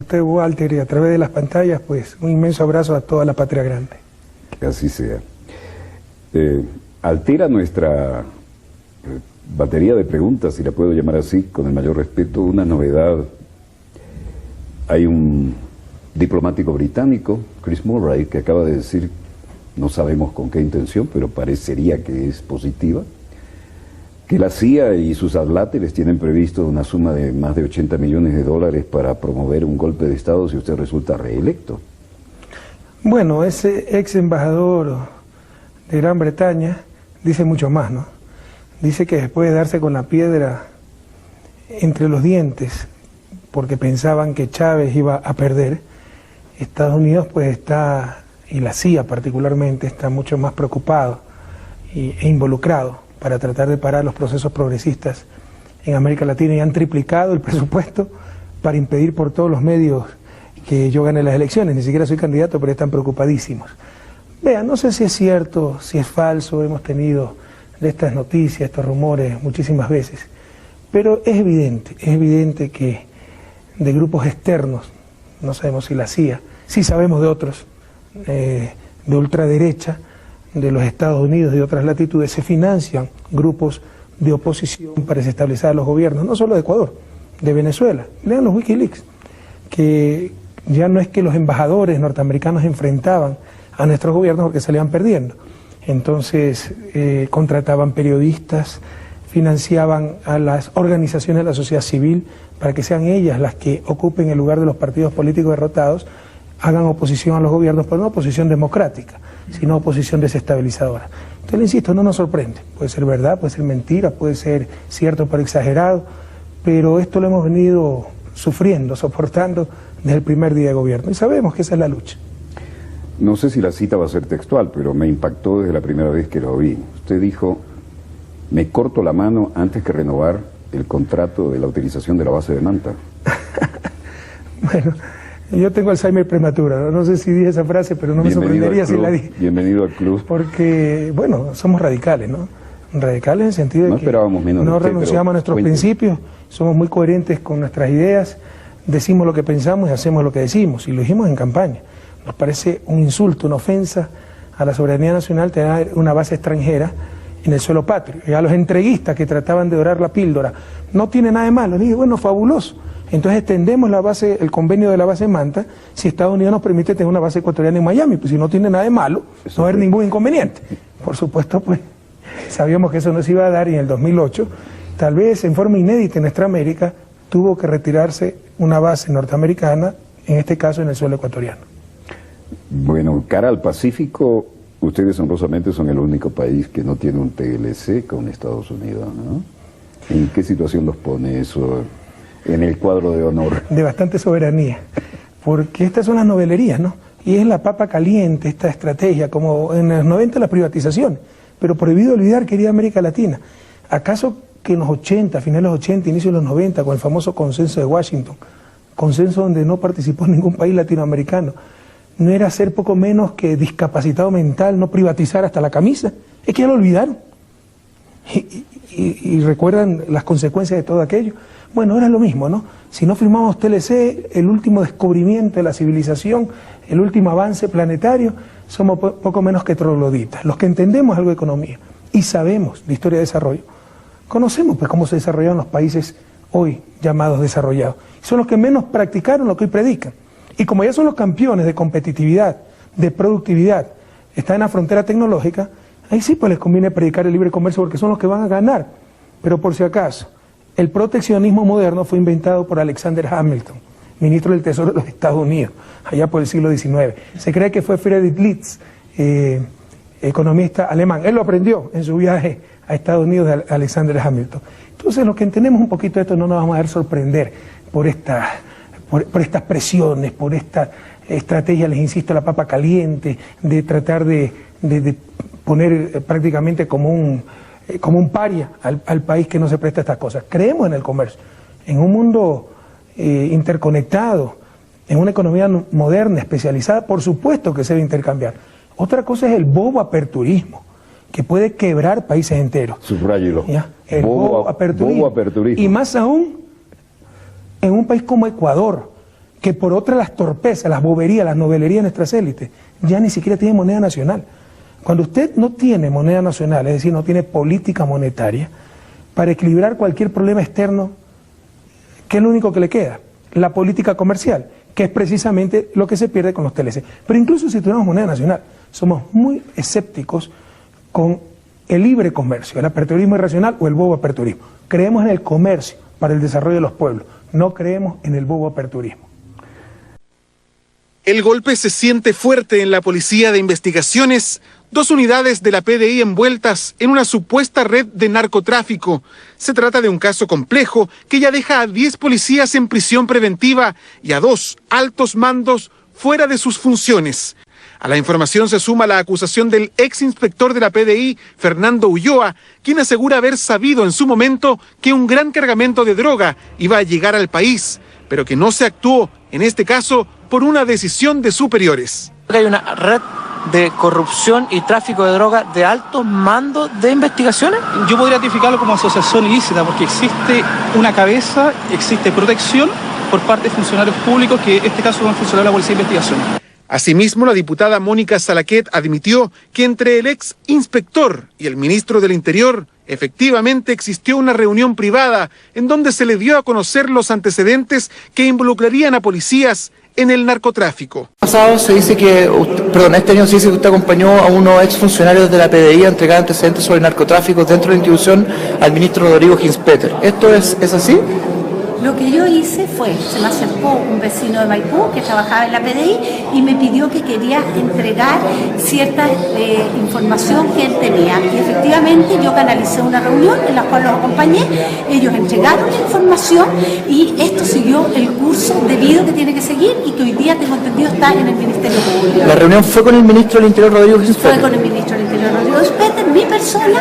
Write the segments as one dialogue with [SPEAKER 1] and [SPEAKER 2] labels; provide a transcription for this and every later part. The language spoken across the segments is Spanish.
[SPEAKER 1] Usted, Walter, y a través de las pantallas, pues un inmenso abrazo a toda la patria grande.
[SPEAKER 2] Que así sea. Altera nuestra batería de preguntas, si la puedo llamar así, con el mayor respeto, una novedad. Hay un diplomático británico, Chris Murray, que acaba de decir, no sabemos con qué intención, pero parecería que es positiva, que la CIA y sus adláteres tienen previsto una suma de más de 80 millones de dólares para promover un golpe de Estado si usted resulta reelecto.
[SPEAKER 1] Bueno, ese ex embajador de Gran Bretaña dice mucho más, ¿no? Dice que después de darse con la piedra entre los dientes, porque pensaban que Chávez iba a perder, Estados Unidos pues está, y la CIA particularmente, está mucho más preocupado e involucrado para tratar de parar los procesos progresistas en América Latina, y han triplicado el presupuesto para impedir por todos los medios que yo gane las elecciones. Ni siquiera soy candidato, pero están preocupadísimos. Vean, no sé si es cierto, si es falso, hemos tenido de estas noticias, estos rumores muchísimas veces, pero es evidente que de grupos externos, no sabemos si la CIA, sí sabemos de otros, de ultraderecha, de los Estados Unidos y de otras latitudes, se financian grupos de oposición para desestabilizar los gobiernos, no solo de Ecuador, de Venezuela. Lean los Wikileaks, que ya no es que los embajadores norteamericanos enfrentaban a nuestros gobiernos porque salían perdiendo. Entonces contrataban periodistas, financiaban a las organizaciones de la sociedad civil para que sean ellas las que ocupen el lugar de los partidos políticos derrotados, hagan oposición a los gobiernos, pero no oposición democrática, sino oposición desestabilizadora. Entonces, le insisto, no nos sorprende. Puede ser verdad, puede ser mentira, puede ser cierto pero exagerado, pero esto lo hemos venido sufriendo, soportando desde el primer día de gobierno, y sabemos que esa es la lucha.
[SPEAKER 2] No sé si la cita va a ser textual, pero me impactó desde la primera vez que lo vi. Usted dijo, me corto la mano antes que renovar el contrato de la utilización de la base de Manta.
[SPEAKER 1] Bueno, yo tengo Alzheimer prematuro, no sé si dije esa frase, pero no me sorprendería si la dije.
[SPEAKER 2] Bienvenido al club.
[SPEAKER 1] Porque, bueno, somos radicales, ¿no? Radicales en el sentido de que no renunciamos a nuestros principios, somos muy coherentes con nuestras ideas, decimos lo que pensamos y hacemos lo que decimos, y lo dijimos en campaña. Nos parece un insulto, una ofensa a la soberanía nacional tener una base extranjera en el suelo patrio. Y a los entreguistas que trataban de dorar la píldora, no tiene nada de malo. Dije, bueno, fabuloso. Entonces extendemos la base, el convenio de la base Manta, si Estados Unidos nos permite tener una base ecuatoriana en Miami, pues si no tiene nada de malo, no va a haber ningún inconveniente. Por supuesto, pues, sabíamos que eso no se iba a dar, y en el 2008, tal vez en forma inédita en nuestra América, tuvo que retirarse una base norteamericana, en este caso en el suelo ecuatoriano.
[SPEAKER 2] Bueno, cara al Pacífico, ustedes honrosamente son el único país que no tiene un TLC con Estados Unidos, ¿no? ¿En qué situación los pone eso en el cuadro de honor?
[SPEAKER 1] De bastante soberanía, porque estas son las novelerías, ¿no? Y es la papa caliente, esta estrategia, como en los 90 la privatización, pero prohibido olvidar, querida América Latina, ¿acaso que en los 80, finales de los 80, inicios de los 90, con el famoso consenso de Washington, consenso donde no participó ningún país latinoamericano, no era ser poco menos que discapacitado mental, no privatizar hasta la camisa? Es que ya lo olvidaron. Y recuerdan las consecuencias de todo aquello. Bueno, era lo mismo, ¿no? Si no firmamos TLC, el último descubrimiento de la civilización, el último avance planetario, somos poco menos que trogloditas. Los que entendemos algo de economía y sabemos de historia de desarrollo, conocemos pues cómo se desarrollaron los países hoy llamados desarrollados. Son los que menos practicaron lo que hoy predican. Y como ya son los campeones de competitividad, de productividad, están en la frontera tecnológica, ahí sí pues les conviene predicar el libre comercio porque son los que van a ganar. Pero por si acaso, el proteccionismo moderno fue inventado por Alexander Hamilton, ministro del Tesoro de los Estados Unidos, allá por el siglo XIX. Se cree que fue Friedrich List, economista alemán. Él lo aprendió en su viaje a Estados Unidos de Alexander Hamilton. Entonces, los que entendemos un poquito de esto no nos vamos a dejar sorprender por estas presiones, por esta estrategia, les insisto, la papa caliente, de tratar de poner prácticamente como un paria al país que no se presta a estas cosas. Creemos en el comercio, en un mundo interconectado, en una economía moderna, especializada, por supuesto que se debe intercambiar. Otra cosa es el bobo aperturismo, que puede quebrar países enteros.
[SPEAKER 2] Subráyelo.
[SPEAKER 1] El bobo aperturismo. Y más aún en un país como Ecuador, que por otra las torpezas, las boberías, las novelerías de nuestras élites, ya ni siquiera tienen moneda nacional. Cuando usted no tiene moneda nacional, es decir, no tiene política monetaria, para equilibrar cualquier problema externo, ¿qué es lo único que le queda? La política comercial, que es precisamente lo que se pierde con los TLC. Pero incluso si tuviéramos moneda nacional, somos muy escépticos con el libre comercio, el aperturismo irracional o el bobo aperturismo. Creemos en el comercio para el desarrollo de los pueblos, no creemos en el bobo aperturismo.
[SPEAKER 3] El golpe se siente fuerte en la Policía de Investigaciones. 2 unidades de la PDI envueltas en una supuesta red de narcotráfico. Se trata de un caso complejo que ya deja a 10 policías en prisión preventiva y a 2 altos mandos fuera de sus funciones. A la información se suma la acusación del ex inspector de la PDI, Fernando Ulloa, quien asegura haber sabido en su momento que un gran cargamento de droga iba a llegar al país, pero que no se actuó, en este caso, por una decisión de superiores.
[SPEAKER 4] Hay una red de corrupción y tráfico de droga de altos mandos de investigaciones.
[SPEAKER 5] Yo podría ratificarlo como asociación ilícita porque existe una cabeza, existe protección por parte de funcionarios públicos, que en este caso son funcionarios de la Policía de Investigaciones.
[SPEAKER 3] Asimismo, la diputada Mónica Salaquet admitió que entre el ex inspector y el ministro del Interior efectivamente existió una reunión privada en donde se le dio a conocer los antecedentes que involucrarían a policías en el narcotráfico.
[SPEAKER 4] Pasado se dice que, este año se dice que usted acompañó a unos exfuncionarios de la PDI a entregar antecedentes sobre narcotráfico dentro de la institución al ministro Rodrigo Ginspeter. ¿Esto es así?
[SPEAKER 6] Lo que yo hice fue, se me acercó un vecino de Maipú que trabajaba en la PDI y me pidió que quería entregar cierta información que él tenía. Y efectivamente yo canalicé una reunión en la cual los acompañé, ellos entregaron la información y esto siguió el curso debido que tiene que seguir y que hoy día, tengo entendido, está en el Ministerio Público.
[SPEAKER 4] ¿La reunión fue con el ministro del Interior, Rodrigo Ginspeter?
[SPEAKER 6] Fue con el ministro del Interior, Rodrigo Ginspeter, mi persona,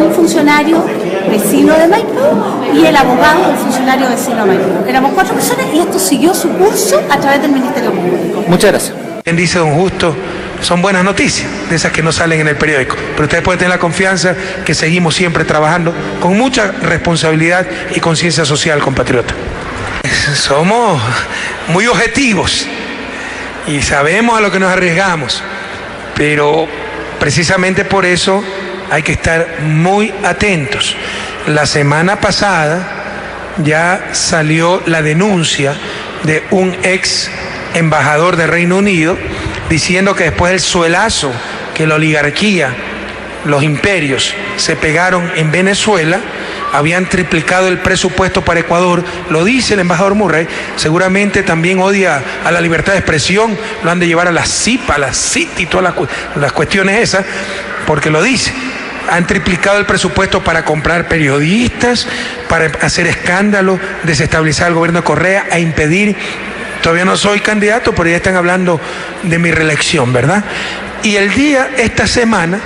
[SPEAKER 6] un funcionario vecino de Maipú y el abogado, el funcionario vecino de Maipú. Éramos 4 personas y esto siguió su curso a través del Ministerio Público.
[SPEAKER 4] Muchas gracias.
[SPEAKER 1] Dice don Justo, son buenas noticias, de esas que no salen en el periódico. Pero ustedes pueden tener la confianza que seguimos siempre trabajando con mucha responsabilidad y conciencia social, compatriota. Somos muy objetivos y sabemos a lo que nos arriesgamos, pero precisamente por eso hay que estar muy atentos. La semana pasada ya salió la denuncia de un ex embajador de Reino Unido diciendo que después del suelazo que la oligarquía, los imperios se pegaron en Venezuela, habían triplicado el presupuesto para Ecuador. Lo dice el embajador Murray. Seguramente también odia a la libertad de expresión, lo han de llevar a la CIPA, a la CIT y todas las cuestiones esas, porque lo dice. Han triplicado el presupuesto para comprar periodistas, para hacer escándalo, desestabilizar al gobierno de Correa, a impedir. Todavía no soy candidato, pero ya están hablando de mi reelección, ¿verdad? Y esta semana,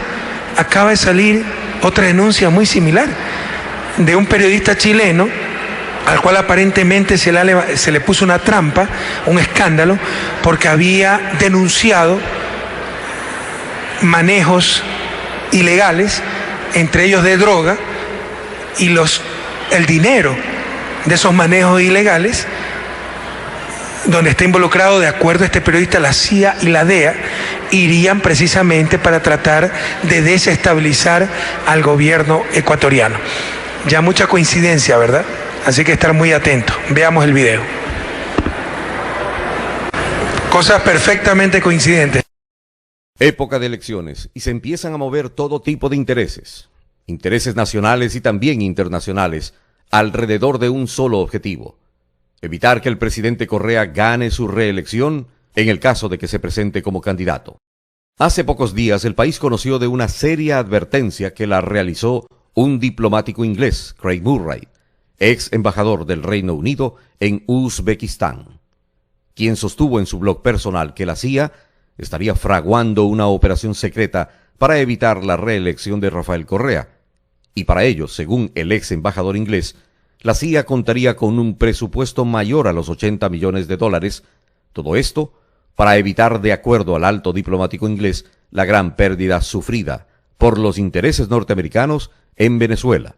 [SPEAKER 1] acaba de salir otra denuncia muy similar de un periodista chileno al cual aparentemente se le puso una trampa, un escándalo, porque había denunciado manejos ilegales, entre ellos de droga, y el dinero de esos manejos ilegales, donde está involucrado, de acuerdo a este periodista, la CIA y la DEA, irían precisamente para tratar de desestabilizar al gobierno ecuatoriano. Ya mucha coincidencia, ¿verdad? Así que estar muy atentos. Veamos el video. Cosas perfectamente coincidentes.
[SPEAKER 7] Época de elecciones y se empiezan a mover todo tipo de intereses nacionales y también internacionales, alrededor de un solo objetivo: evitar que el presidente Correa gane su reelección en el caso de que se presente como candidato. Hace pocos días el país conoció de una seria advertencia que la realizó un diplomático inglés, Craig Murray, ex embajador del Reino Unido en Uzbekistán, quien sostuvo en su blog personal que la CIA estaría fraguando una operación secreta para evitar la reelección de Rafael Correa, y para ello, según el ex embajador inglés, la CIA contaría con un presupuesto mayor a los $80 millones, todo esto para evitar, de acuerdo al alto diplomático inglés, la gran pérdida sufrida por los intereses norteamericanos en Venezuela,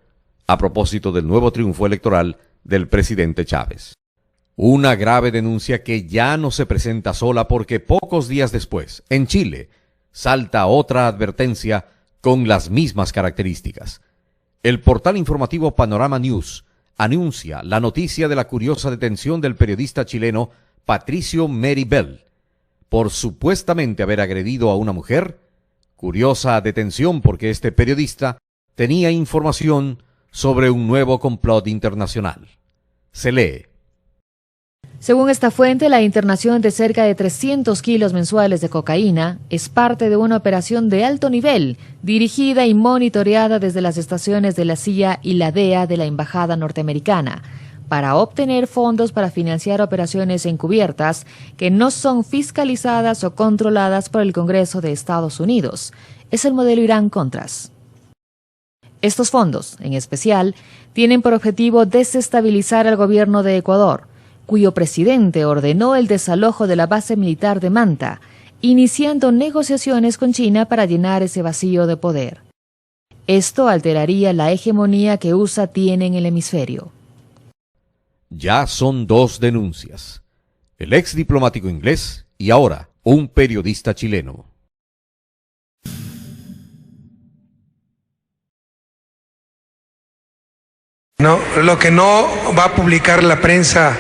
[SPEAKER 7] a propósito del nuevo triunfo electoral del presidente Chávez. Una grave denuncia que ya no se presenta sola porque pocos días después, en Chile, salta otra advertencia con las mismas características. El portal informativo Panorama News anuncia la noticia de la curiosa detención del periodista chileno Patricio Meribel por supuestamente haber agredido a una mujer. Curiosa detención porque este periodista tenía información sobre un nuevo complot internacional. Se lee.
[SPEAKER 8] Según esta fuente, la internación de cerca de 300 kilos mensuales de cocaína es parte de una operación de alto nivel, dirigida y monitoreada desde las estaciones de la CIA y la DEA de la Embajada norteamericana, para obtener fondos para financiar operaciones encubiertas que no son fiscalizadas o controladas por el Congreso de Estados Unidos. Es el modelo Irán-Contras. Estos fondos, en especial, tienen por objetivo desestabilizar al gobierno de Ecuador, cuyo presidente ordenó el desalojo de la base militar de Manta, iniciando negociaciones con China para llenar ese vacío de poder. Esto alteraría la hegemonía que USA tiene en el hemisferio.
[SPEAKER 7] Ya son 2 denuncias. El ex diplomático inglés y ahora un periodista chileno.
[SPEAKER 1] No, lo que no va a publicar la prensa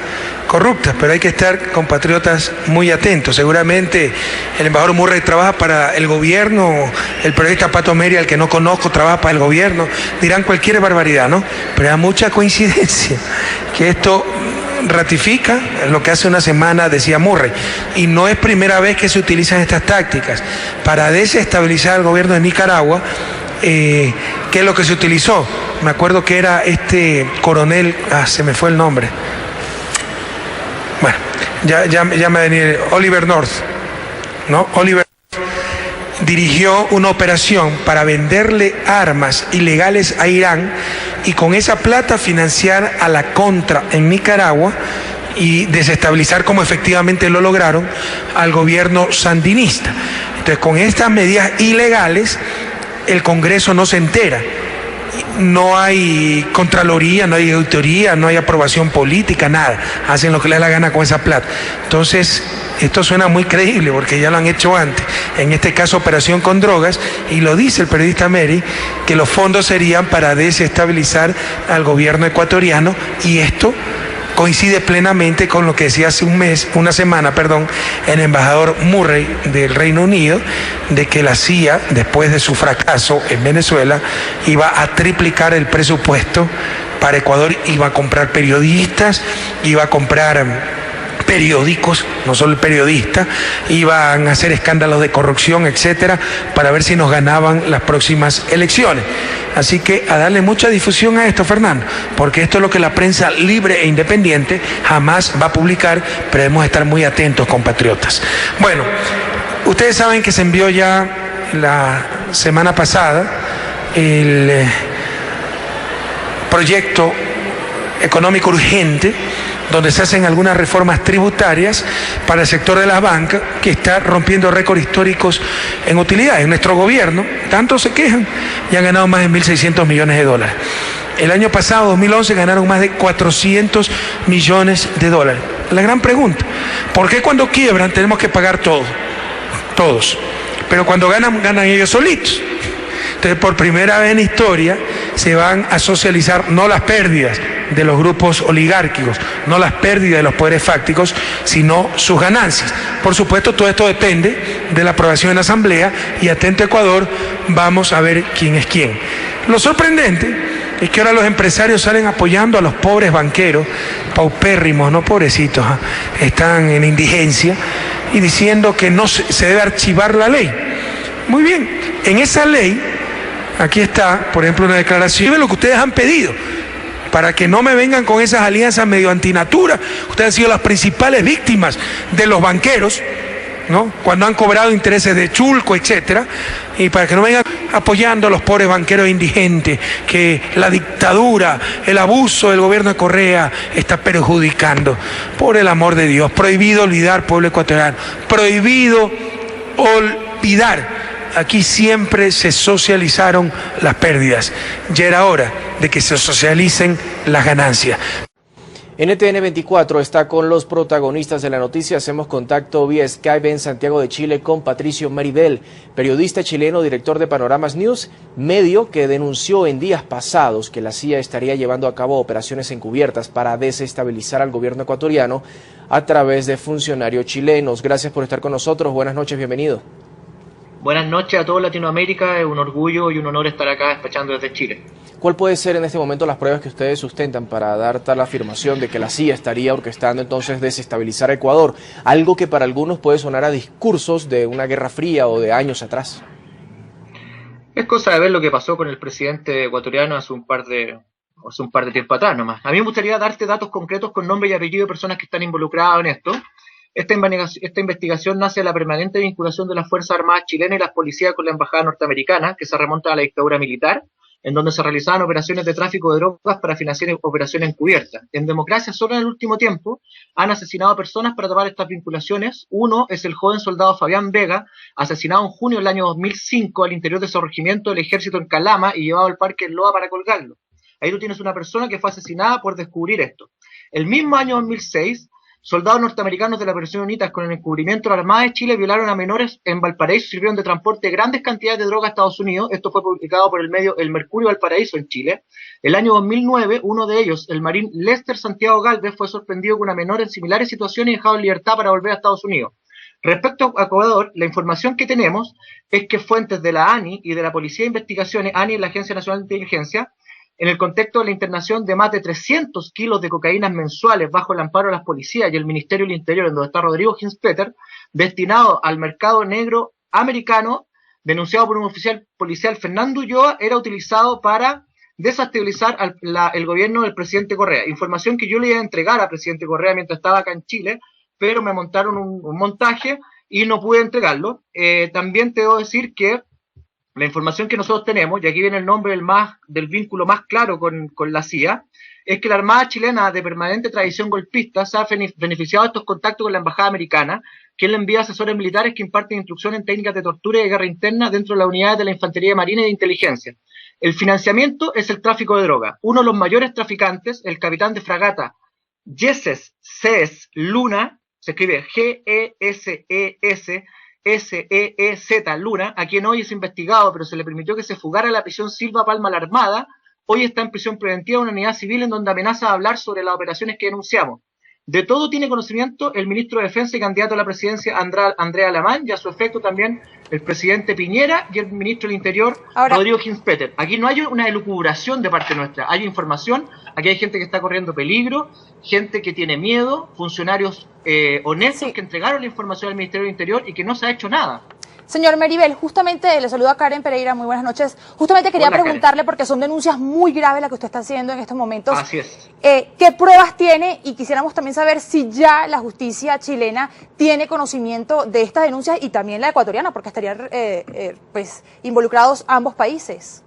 [SPEAKER 1] corrupta, pero hay que estar, compatriotas, muy atentos. Seguramente el embajador Murray trabaja para el gobierno, el periodista Pato Meri, al que no conozco, trabaja para el gobierno. Dirán cualquier barbaridad, ¿no? Pero hay mucha coincidencia que esto ratifica lo que hace una semana decía Murray, y no es primera vez que se utilizan estas tácticas para desestabilizar al gobierno de Nicaragua. ¿Qué es lo que se utilizó? Me acuerdo que era este coronel, se me fue el nombre. Bueno, ya me venía Oliver North, ¿no? Oliver dirigió una operación para venderle armas ilegales a Irán y con esa plata financiar a la Contra en Nicaragua y desestabilizar, como efectivamente lo lograron, al gobierno sandinista. Entonces, con estas medidas ilegales, el Congreso no se entera. No hay Contraloría, no hay auditoría, no hay aprobación política, nada. Hacen lo que les da la gana con esa plata. Entonces, esto suena muy creíble porque ya lo han hecho antes. En este caso, operación con drogas, y lo dice el periodista Meri, que los fondos serían para desestabilizar al gobierno ecuatoriano, y esto coincide plenamente con lo que decía hace una semana, el embajador Murray del Reino Unido, de que la CIA, después de su fracaso en Venezuela, iba a triplicar el presupuesto para Ecuador, iba a comprar periodistas, iba a comprar periódicos, no solo el periodista, iban a hacer escándalos de corrupción, etcétera, para ver si nos ganaban las próximas elecciones. Así que a darle mucha difusión a esto, Fernando, porque esto es lo que la prensa libre e independiente jamás va a publicar, pero debemos estar muy atentos, compatriotas. Bueno, ustedes saben que se envió ya la semana pasada el proyecto económico urgente, donde se hacen algunas reformas tributarias para el sector de las bancas, que está rompiendo récords históricos en utilidades. En nuestro gobierno, tanto se quejan, y han ganado más de 1.600 millones de dólares. El año pasado, 2011, ganaron más de 400 millones de dólares. La gran pregunta, ¿por qué cuando quiebran tenemos que pagar todo? Todos. Pero cuando ganan, ganan ellos solitos. Entonces, por primera vez en historia, se van a socializar no las pérdidas de los grupos oligárquicos, no las pérdidas de los poderes fácticos, sino sus ganancias. Por supuesto, todo esto depende de la aprobación en la Asamblea, y atento Ecuador, vamos a ver quién es quién. Lo sorprendente es que ahora los empresarios salen apoyando a los pobres banqueros, paupérrimos, no pobrecitos, están en indigencia, y diciendo que no se debe archivar la ley. Muy bien, en esa ley, aquí está, por ejemplo, una declaración de lo que ustedes han pedido, para que no me vengan con esas alianzas medio antinatura. Ustedes han sido las principales víctimas de los banqueros, ¿no? Cuando han cobrado intereses de chulco, etcétera, y para que no vengan apoyando a los pobres banqueros indigentes, que la dictadura, el abuso del gobierno de Correa está perjudicando. Por el amor de Dios, prohibido olvidar, pueblo ecuatoriano, prohibido olvidar. Aquí siempre se socializaron las pérdidas. Ya era hora de que se socialicen las ganancias.
[SPEAKER 9] NTN 24 está con los protagonistas de la noticia. Hacemos contacto vía Skype en Santiago de Chile con Patricio Meribel, periodista chileno, director de Panoramas News, medio que denunció en días pasados que la CIA estaría llevando a cabo operaciones encubiertas para desestabilizar al gobierno ecuatoriano a través de funcionarios chilenos. Gracias por estar con nosotros. Buenas noches, bienvenido.
[SPEAKER 4] Buenas noches a toda Latinoamérica, es un orgullo y un honor estar acá despachando desde Chile.
[SPEAKER 9] ¿Cuál puede ser en este momento las pruebas que ustedes sustentan para dar tal afirmación de que la CIA estaría orquestando entonces desestabilizar a Ecuador? Algo que para algunos puede sonar a discursos de una guerra fría o de años atrás.
[SPEAKER 4] Es cosa de ver lo que pasó con el presidente ecuatoriano hace un par de tiempo atrás nomás. A mí me gustaría darte datos concretos con nombre y apellido de personas que están involucradas en esto. Esta investigación nace de la permanente vinculación de las Fuerzas Armadas chilenas y las policías con la embajada norteamericana, que se remonta a la dictadura militar, en donde se realizaban operaciones de tráfico de drogas para financiar operaciones encubiertas. En democracia, solo en el último tiempo, han asesinado a personas para tapar estas vinculaciones. Uno es el joven soldado Fabián Vega, asesinado en junio del año 2005 al interior de su regimiento del ejército en Calama y llevado al parque Loa para colgarlo. Ahí tú tienes una persona que fue asesinada por descubrir esto. El mismo año 2006, soldados norteamericanos de la Operación UNITAS con el encubrimiento de la Armada de Chile violaron a menores en Valparaíso y sirvieron de transporte de grandes cantidades de droga a Estados Unidos. Esto fue publicado por el medio El Mercurio Valparaíso en Chile. El año 2009, uno de ellos, el marín Lester Santiago Galvez, fue sorprendido con una menor en similares situaciones y dejado en libertad para volver a Estados Unidos. Respecto a Ecuador, la información que tenemos es que fuentes de la ANI y de la Policía de Investigaciones, ANI es la Agencia Nacional de Inteligencia, en el contexto de la internación de más de 300 kilos de cocaína mensuales bajo el amparo de las policías y el Ministerio del Interior, en donde está Rodrigo Hinspeter, destinado al mercado negro americano, denunciado por un oficial policial, Fernando Ulloa, era utilizado para desestabilizar el gobierno del presidente Correa. Información que yo le iba a entregar al presidente Correa mientras estaba acá en Chile, pero me montaron un montaje y no pude entregarlo. También te debo decir que la información que nosotros tenemos, y aquí viene el nombre del vínculo más claro con la CIA, es que la Armada chilena de permanente tradición golpista se ha beneficiado de estos contactos con la Embajada americana, quien le envía asesores militares que imparten instrucción en técnicas de tortura y de guerra interna dentro de las unidades de la Infantería Marina y de Inteligencia. El financiamiento es el tráfico de droga. Uno de los mayores traficantes, el capitán de fragata Yeses Sees Luna, se escribe G-E-S-E-S, S-E-E-Z, Luna, a quien hoy es investigado, pero se le permitió que se fugara a la prisión Silva Palma la Armada. Hoy está en prisión preventiva, una unidad civil en donde amenaza a hablar sobre las operaciones que denunciamos. De todo tiene conocimiento el ministro de Defensa y candidato a la presidencia, Andrea Alamán, y a su efecto también el presidente Piñera y el ministro del Interior, Rodrigo Hinspeter. Aquí no hay una elucubración de parte nuestra, hay información, aquí hay gente que está corriendo peligro, gente que tiene miedo, funcionarios honestos que entregaron la información al Ministerio del Interior y que no se ha hecho nada.
[SPEAKER 10] Señor Meribel, justamente le saluda a Karen Pereira, muy buenas noches. Justamente quería preguntarle, porque son denuncias muy graves las que usted está haciendo en estos momentos.
[SPEAKER 4] Así es.
[SPEAKER 10] ¿Qué pruebas tiene? Y quisiéramos también saber si ya la justicia chilena tiene conocimiento de estas denuncias y también la ecuatoriana, porque estarían pues involucrados ambos países.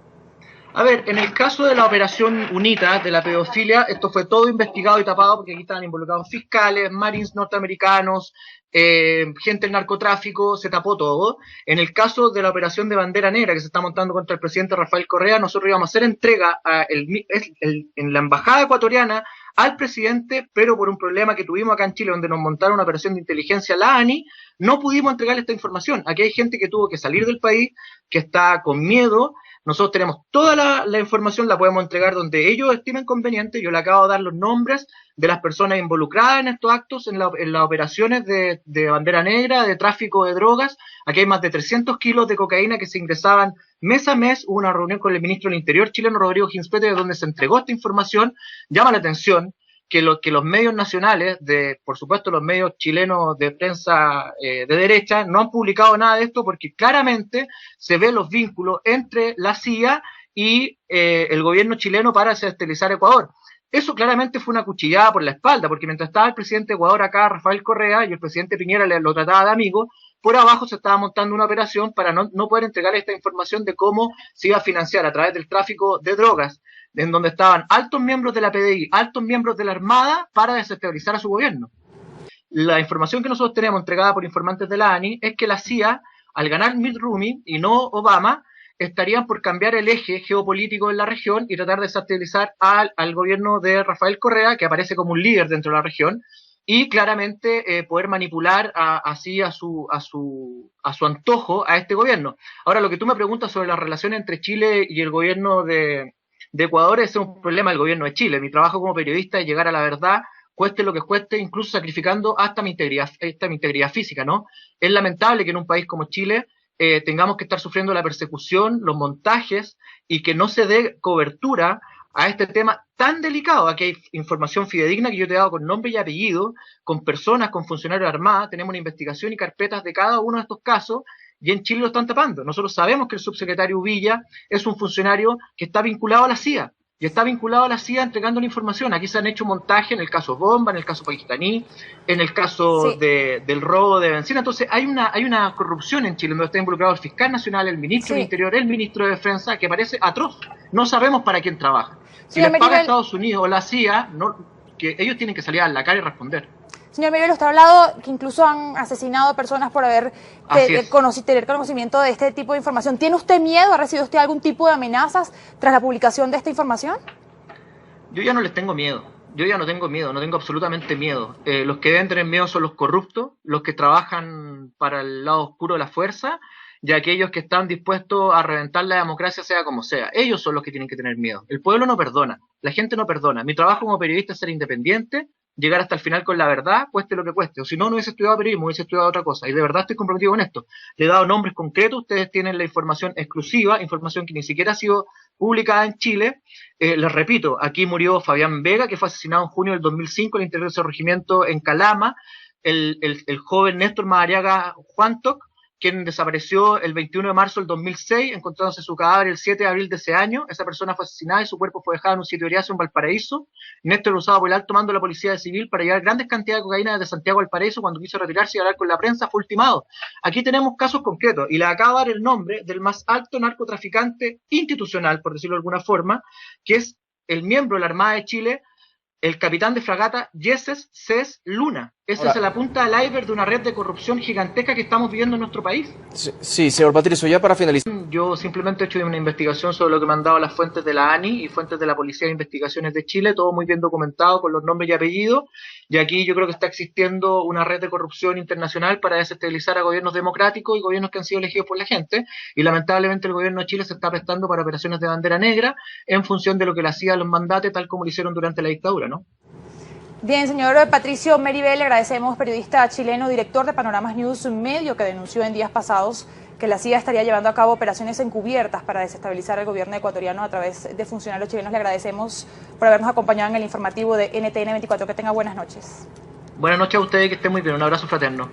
[SPEAKER 4] A ver, en el caso de la operación UNITA, de la pedofilia, esto fue todo investigado y tapado porque aquí estaban involucrados fiscales, marines norteamericanos, gente del narcotráfico, se tapó todo. En el caso de la operación de Bandera Negra que se está montando contra el presidente Rafael Correa, nosotros íbamos a hacer entrega en la embajada ecuatoriana al presidente, pero por un problema que tuvimos acá en Chile, donde nos montaron una operación de inteligencia, la ANI, no pudimos entregarle esta información. Aquí hay gente que tuvo que salir del país, que está con miedo. Nosotros tenemos toda la información, la podemos entregar donde ellos estimen conveniente. Yo le acabo de dar los nombres de las personas involucradas en estos actos, en las operaciones de Bandera Negra, de tráfico de drogas. Aquí hay más de 300 kilos de cocaína que se ingresaban mes a mes. Hubo una reunión con el ministro del Interior chileno, Rodrigo Hinspeter, donde se entregó esta información. Llama la atención que los medios nacionales, por supuesto los medios chilenos de prensa de derecha, no han publicado nada de esto porque claramente se ven los vínculos entre la CIA y el gobierno chileno para desestabilizar Ecuador. Eso claramente fue una cuchillada por la espalda, porque mientras estaba el presidente de Ecuador acá, Rafael Correa, y el presidente Piñera lo trataba de amigo, por abajo se estaba montando una operación para no poder entregar esta información de cómo se iba a financiar a través del tráfico de drogas, en donde estaban altos miembros de la PDI, altos miembros de la Armada, para desestabilizar a su gobierno. La información que nosotros tenemos entregada por informantes de la ANI es que la CIA, al ganar Mitt Romney y no Obama, estarían por cambiar el eje geopolítico en la región y tratar de desestabilizar al gobierno de Rafael Correa, que aparece como un líder dentro de la región, y claramente poder manipular así a su antojo a este gobierno. Ahora, lo que tú me preguntas sobre la relación entre Chile y el gobierno de Ecuador, ese es un problema del gobierno de Chile. Mi trabajo como periodista es llegar a la verdad, cueste lo que cueste, incluso sacrificando hasta mi integridad física, ¿no? Es lamentable que en un país como Chile tengamos que estar sufriendo la persecución, los montajes, y que no se dé cobertura a este tema tan delicado. Aquí hay información fidedigna que yo te he dado con nombre y apellido, con personas, con funcionarios armados, tenemos una investigación y carpetas de cada uno de estos casos, y en Chile lo están tapando. Nosotros sabemos que el subsecretario Villa es un funcionario que está vinculado a la CIA, y está vinculado a la CIA entregando la información. Aquí se han hecho montajes en el caso Bomba, en el caso Pakistaní, en el caso del robo de benzina. Entonces hay una corrupción en Chile donde está involucrado el fiscal nacional, el ministro del Interior, el ministro de Defensa, que parece atroz. No sabemos para quién trabaja. Si les paga Estados Unidos o la CIA, que ellos tienen que salir a la calle y responder.
[SPEAKER 10] Señor Meribel, usted ha hablado que incluso han asesinado personas por tener conocimiento de este tipo de información. ¿Tiene usted miedo? ¿Ha recibido usted algún tipo de amenazas tras la publicación de esta información?
[SPEAKER 4] Yo ya no les tengo miedo. Yo ya no tengo miedo, no tengo absolutamente miedo. Los que deben tener miedo son los corruptos, los que trabajan para el lado oscuro de la fuerza, y aquellos que están dispuestos a reventar la democracia sea como sea. Ellos son los que tienen que tener miedo. El pueblo no perdona, la gente no perdona. Mi trabajo como periodista es ser independiente, llegar hasta el final con la verdad, cueste lo que cueste. O si no, no hubiese estudiado periodismo, hubiese estudiado otra cosa. Y de verdad estoy comprometido con esto. Le he dado nombres concretos, ustedes tienen la información exclusiva, información que ni siquiera ha sido publicada en Chile. Les repito, aquí murió Fabián Vega, que fue asesinado en junio del 2005 al interior de ese regimiento en Calama. El joven Néstor Madariaga Juantoc, quien desapareció el 21 de marzo del 2006, encontrándose su cadáver el 7 de abril de ese año. Esa persona fue asesinada y su cuerpo fue dejado en un sitio de Oriacio en Valparaíso. Néstor lo usaba por el alto mando de la Policía Civil para llevar grandes cantidades de cocaína desde Santiago a Valparaíso. Cuando quiso retirarse y hablar con la prensa, fue ultimado. Aquí tenemos casos concretos, y le acabo de dar el nombre del más alto narcotraficante institucional, por decirlo de alguna forma, que es el miembro de la Armada de Chile, el capitán de fragata Yeses Cés Luna. Esa es la punta del iceberg de una red de corrupción gigantesca que estamos viviendo en nuestro país.
[SPEAKER 9] Sí, señor Patricio, ya para finalizar.
[SPEAKER 4] Yo simplemente he hecho una investigación sobre lo que me han dado las fuentes de la ANI y fuentes de la Policía de Investigaciones de Chile, todo muy bien documentado con los nombres y apellidos, y aquí yo creo que está existiendo una red de corrupción internacional para desestabilizar a gobiernos democráticos y gobiernos que han sido elegidos por la gente, y lamentablemente el gobierno de Chile se está prestando para operaciones de bandera negra en función de lo que le hacía los mandatos, tal como lo hicieron durante la dictadura, ¿no?
[SPEAKER 10] Bien, señor Patricio Meribel, le agradecemos, periodista chileno, director de Panoramas News, medio que denunció en días pasados que la CIA estaría llevando a cabo operaciones encubiertas para desestabilizar el gobierno ecuatoriano a través de funcionarios chilenos. Le agradecemos por habernos acompañado en el informativo de NTN 24. Que tenga buenas noches.
[SPEAKER 4] Buenas noches a ustedes, que estén muy bien. Un abrazo fraterno.